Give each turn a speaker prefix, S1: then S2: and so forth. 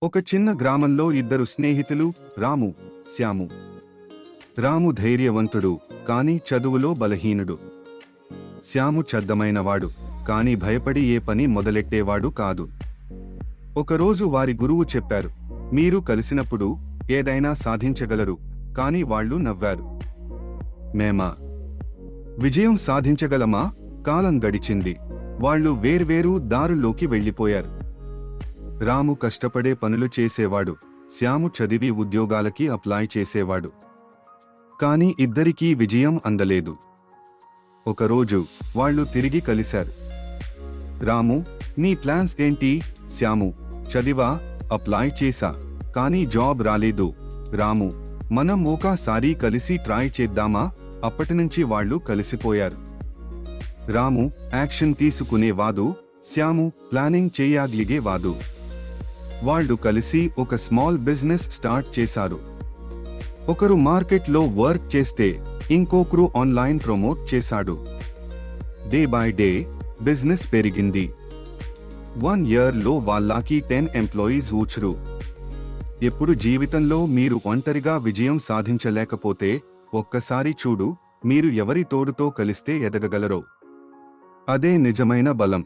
S1: ఒక చిన్న గ్రామంలో ఇద్దరు స్నేహితులు, రాము, శ్యాము. రాము ధైర్యవంతుడు, కాని చదువులో బలహీనుడు. శ్యాము చద్దమైనవాడు, కాని భయపడి ఏ పని మొదలెట్టేవాడు కాదు. ఒకరోజు వారి గురువు చెప్పారు, మీరు కలిసినప్పుడు ఏదైనా సాధించగలరు. కాని వాళ్ళు నవ్వారు. మేమా విజయం సాధించగలమా? కాలం గడిచింది. వాళ్ళు వేర్వేరు దారుల్లోకి వెళ్ళిపోయారు. రాము కష్టపడే పనులు చేసేవాడు, శ్యాము చదివి ఉద్యోగాలకి అప్లై చేసేవాడు. కాని ఇద్దరికీ విజయం అందలేదు. ఒకరోజు వాళ్ళు తిరిగి కలిశారు. రాము, నీ ప్లాన్స్ ఏంటి? శ్యాము, చదివా, అప్లై చేశా, కానీ జాబ్ రాలేదు. రాము, మనం ఒకసారి కలిసి ట్రై చేద్దామా? అప్పటినుంచి వాళ్ళు కలిసిపోయారు. రాము యాక్షన్ తీసుకునేవాడు, శ్యాము ప్లానింగ్ చేయగలిగేవాడు. వాళ్ళు కలిసి ఒక స్మాల్ బిజినెస్ స్టార్ట్ చేశారు. ఒకరు మార్కెట్లో వర్క్ చేస్తే ఇంకొకరు ఆన్లైన్ ప్రమోట్ చేశాడు. డే బై డే బిజినెస్ పెరిగింది. 1 yearలో వాళ్ళకి 10 ఎంప్లాయీస్ వచ్చారు. ఎప్పుడు జీవితంలో మీరు ఒంటరిగా విజయం సాధించలేకపోతే ఒక్కసారి చూడు, మీరు ఎవరి తోడుతో కలిస్తే ఎదగగలరో. అదే నిజమైన బలం.